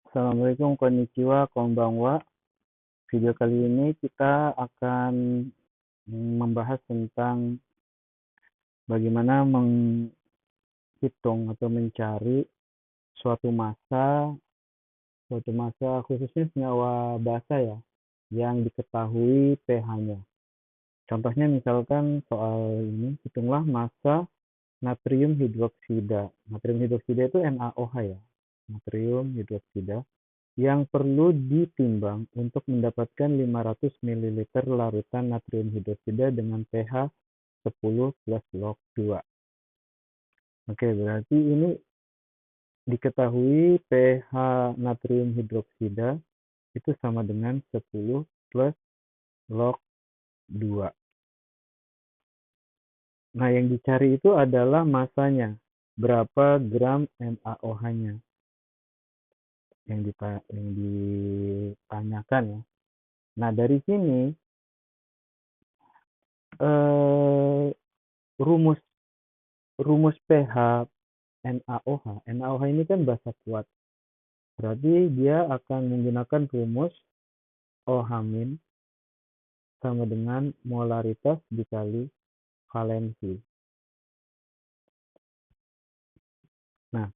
Assalamualaikum, konnichiwa, konbanwa. Video kali ini kita akan membahas tentang bagaimana menghitung atau mencari suatu massa khususnya senyawa basa ya, yang diketahui pH-nya. Contohnya misalkan soal ini, hitunglah massa natrium hidroksida. Natrium hidroksida itu NaOH ya, natrium hidroksida yang perlu ditimbang untuk mendapatkan 500 ml larutan natrium hidroksida dengan pH 10 plus log 2. Oke, berarti ini diketahui pH natrium hidroksida itu sama dengan 10 plus log 2. Nah, yang dicari itu adalah masanya. Berapa gram NaOH-nya yang ditanyakan ya. Nah, dari sini rumus rumus pH NaOH ini kan basa kuat. Berarti dia akan menggunakan rumus OH- sama dengan molaritas dikali valensi. Nah,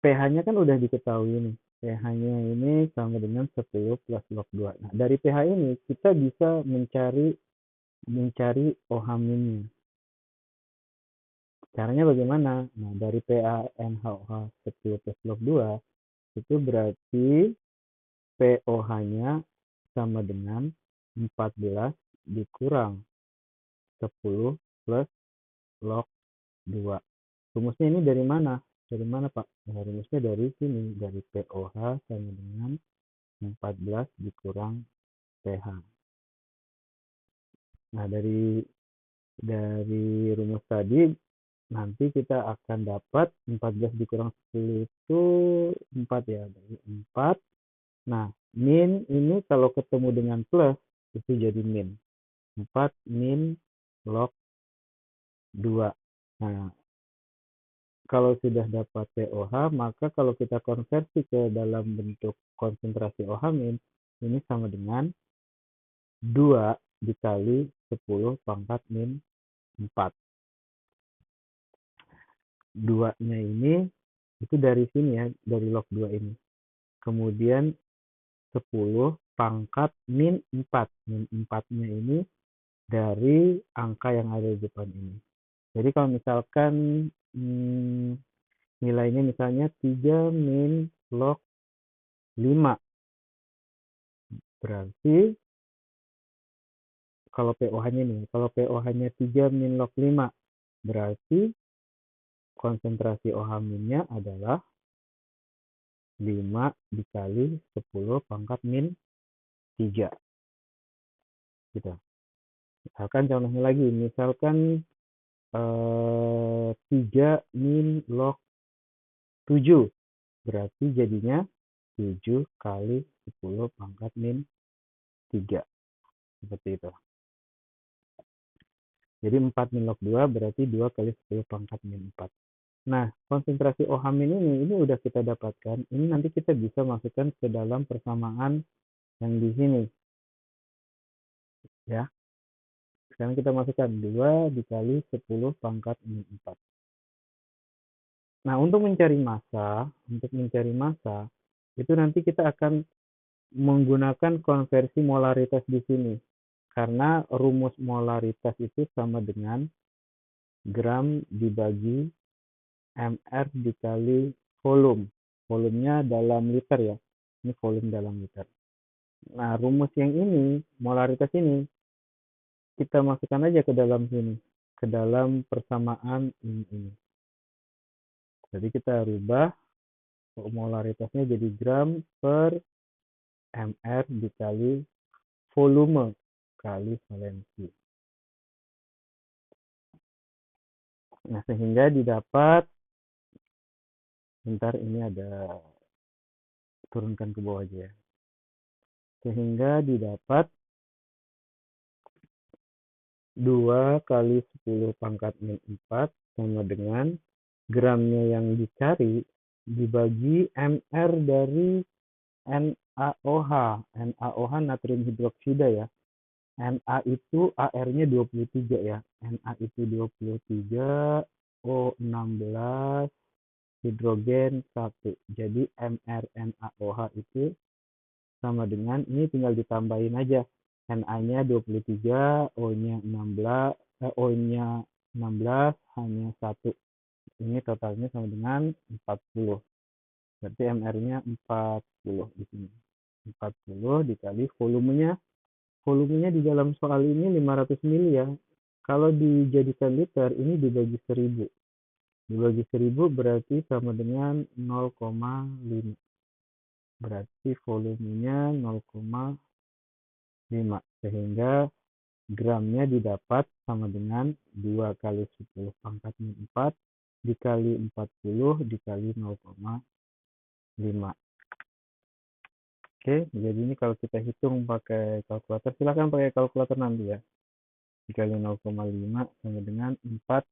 pH-nya kan udah diketahui nih. pH-nya ini sama dengan 10 plus log 2. Nah, dari pH ini kita bisa mencari OH-nya. Caranya bagaimana? Nah, dari pH NaOH 10 plus log 2 itu berarti pOH-nya sama dengan 14 dikurang 10 plus log 2. Rumusnya ini dari mana? Dari mana, Pak? Nah, rumusnya dari sini, dari pOH sama dengan 14 dikurang pH. Nah, dari rumus tadi nanti kita akan dapat 14 dikurang 10 itu 4 ya, dari 4. Nah, min ini kalau ketemu dengan plus itu jadi min. 4 min log 2. Nah, kalau sudah dapat pOH, maka kalau kita konversi ke dalam bentuk konsentrasi OH min, ini sama dengan 2 dikali 10 pangkat min 4. 2-nya ini itu dari sini ya, dari log 2 ini. Kemudian 10 pangkat min 4. Min 4-nya ini dari angka yang ada di depan ini. Jadi kalau misalkan nilainya misalnya 3 min log 5. Berarti kalau pOH-nya nih, kalau pOH-nya 3 min log 5, berarti konsentrasi OH-nya adalah 5 dikali 10 pangkat min 3. Gitu. Misalkan contohnya lagi, misalkan 3 min log 7, berarti jadinya 7 kali 10 pangkat min 3. Seperti itu. Jadi 4 min log 2 berarti 2 kali 10 pangkat min 4. Nah, konsentrasi OH min ini udah kita dapatkan. Ini nanti kita bisa masukkan ke dalam persamaan yang di sini. Ya. Sekarang kita masukkan 2 dikali 10 pangkat min 4. Nah, untuk mencari massa, itu nanti kita akan menggunakan konversi molaritas di sini. Karena rumus molaritas itu sama dengan gram dibagi mr dikali volume. Volumenya dalam liter ya. Ini volume dalam liter. Nah, rumus yang ini, molaritas ini, kita masukkan aja ke dalam sini. Ke dalam persamaan ini. Jadi kita rubah molaritasnya jadi gram per mr dikali volume kali valensi. Nah, sehingga didapat, bentar ini ada, turunkan ke bawah aja ya. Sehingga didapat 2 kali 10 pangkat min 4 sama dengan gramnya yang dicari dibagi MR dari NaOH. NaOH natrium hidroksida ya. Na itu AR-nya 23 ya. Na itu 23, O 16, hidrogen 1. Jadi mRNaOH itu sama dengan, ini tinggal ditambahin aja. Na-nya 23, O-nya 16, O-nya 16, hanya 1. Ini totalnya sama dengan 40. Berarti MR-nya 40 di sini. 40 dikali volumenya. Volumenya di dalam soal ini 500 mili ya. Kalau dijadikan liter, ini dibagi 1000. Dibagi 1000 berarti sama dengan 0,5. Berarti volumenya 0,5. Sehingga gramnya didapat sama dengan 2 kali 10 pangkat min 4 dikali 40 dikali 0,5. Oke, jadi ini kalau kita hitung pakai kalkulator, silakan pakai kalkulator nanti ya. Dikali 0,5 sama dengan 4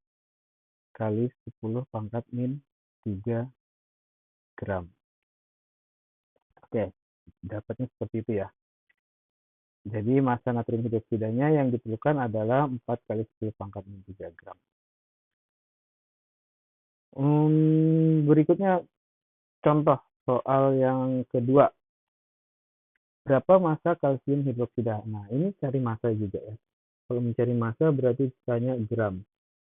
kali 10 pangkat min 3 gram. Oke, dapatnya seperti itu ya. Jadi massa natrium hidroksidanya yang diperlukan adalah 4 kali 10 pangkat min 3 gram. Berikutnya contoh soal yang kedua. Berapa massa kalsium hidroksida? Nah, ini cari massa juga ya. Kalau mencari massa berarti tanya gram.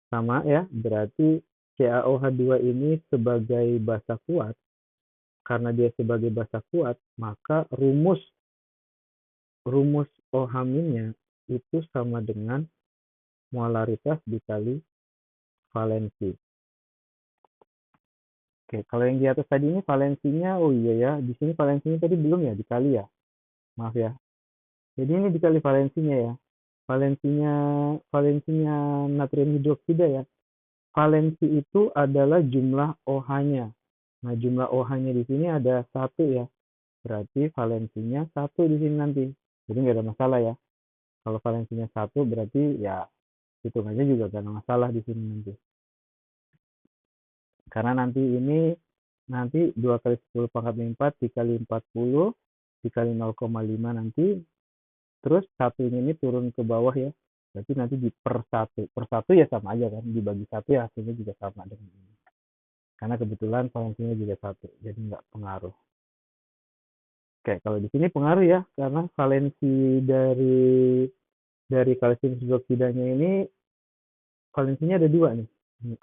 Sama ya, berarti CaOH2 ini sebagai basa kuat. Karena dia sebagai basa kuat, maka rumus OH-nya itu sama dengan molaritas dikali valensi. Oke, kalau yang di atas tadi ini valensinya, oh iya ya, di sini valensinya tadi belum ya, dikali ya. Maaf ya. Jadi ini dikali valensinya ya. Valensinya natrium hidroksida ya. Valensi itu adalah jumlah OH-nya. Nah, jumlah OH-nya di sini ada 1 ya. Berarti valensinya 1 di sini nanti. Jadi nggak ada masalah ya. Kalau valensinya 1 berarti ya hitungannya juga nggak ada masalah di sini nanti. Karena nanti ini 2 kali 10 pangkat min 4 dikali 40 dikali 0,5 nanti. Terus satunya ini turun ke bawah ya. Berarti nanti di per 1. Per 1 ya sama aja kan. Dibagi 1 ya hasilnya juga sama dengan ini. Karena kebetulan valensinya juga 1. Jadi nggak pengaruh. Oke, kalau di sini pengaruh ya. Karena valensi dari kalsium hidroksidanya ini valensinya ada 2 nih.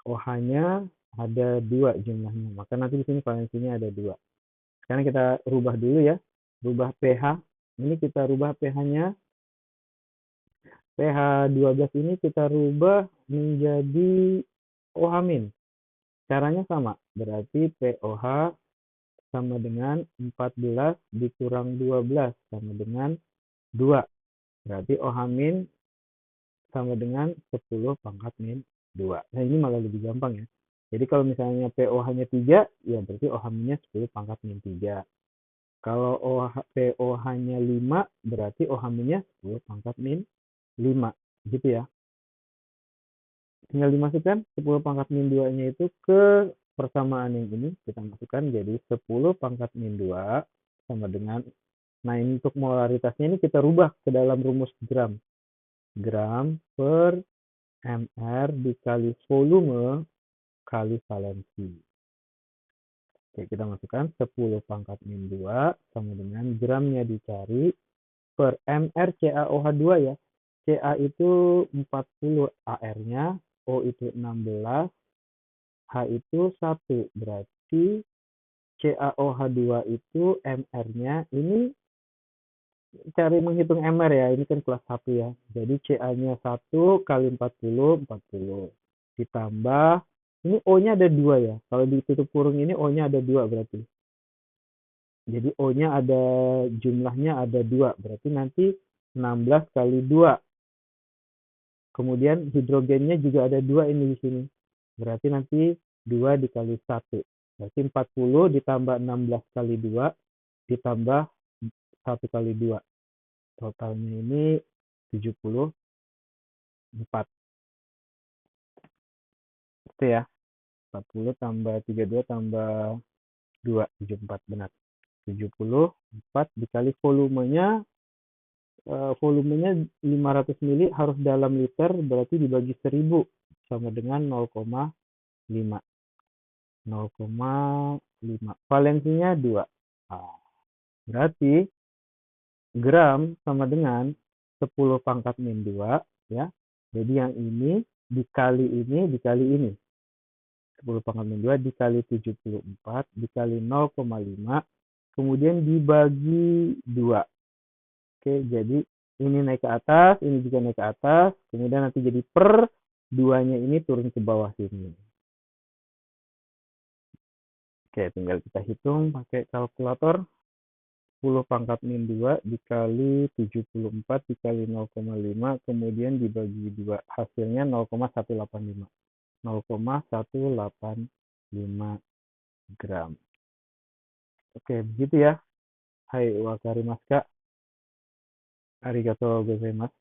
OH-nya ada 2 jumlahnya. Maka nanti di sini valensinya ada 2. Sekarang kita rubah dulu ya. Rubah pH. Ini kita rubah pH-nya. pH 12 ini kita rubah menjadi OH-. Caranya sama. Berarti POH sama dengan 14 dikurang 12 sama dengan 2. Berarti OH- sama dengan 10 pangkat min 2. Nah, ini malah lebih gampang ya. Jadi kalau misalnya POH-nya 3, ya berarti OH-nya 10 pangkat min 3. Kalau POH-nya 5, berarti OH-nya 10 pangkat min 5. Gitu ya. Tinggal dimasukkan 10 pangkat min 2-nya itu ke persamaan yang ini. Kita masukkan jadi 10 pangkat min 2 sama dengan, nah ini untuk molaritasnya ini kita rubah ke dalam rumus gram. Gram per MR dikali volume kali valensi. Oke, kita masukkan 10 pangkat min 2 sama dengan gramnya dicari per MR CaOH2 ya. Ca itu 40 AR-nya, O itu 16, H itu 1. Berarti CaOH2 itu MR-nya, ini cari menghitung MR ya, ini kan kelas 1 ya. Jadi Ca-nya 1 kali 40, 40. Ditambah, ini O-nya ada 2 ya. Kalau ditutup kurung ini O-nya ada 2 berarti. Jadi O-nya ada, jumlahnya ada 2. Berarti nanti 16 kali 2. Kemudian hidrogennya juga ada 2 ini di sini. Berarti nanti 2 dikali 1. Berarti 40 ditambah 16 kali 2 ditambah 1 kali 2. Totalnya ini 74. Itu ya. 40 tambah 32 tambah 74 benar. 74 dikali volumenya, volumenya 500 mili harus dalam liter, berarti dibagi 1000 sama dengan 0,5. 0,5. Valensinya 2. Nah, berarti gram sama dengan 10 pangkat min 2, ya. Jadi yang ini dikali ini. 10 pangkat min 2 dikali 74 dikali 0,5 kemudian dibagi 2. Oke, jadi ini naik ke atas, ini juga naik ke atas, kemudian nanti jadi per 2-nya ini turun ke bawah sini. Oke, tinggal kita hitung pakai kalkulator. 10 pangkat min 2 dikali 74 dikali 0,5 kemudian dibagi 2. Hasilnya 0,185. 0,185 gram. Oke, begitu ya. Hai wakarimasu. Arigatou gozaimasu.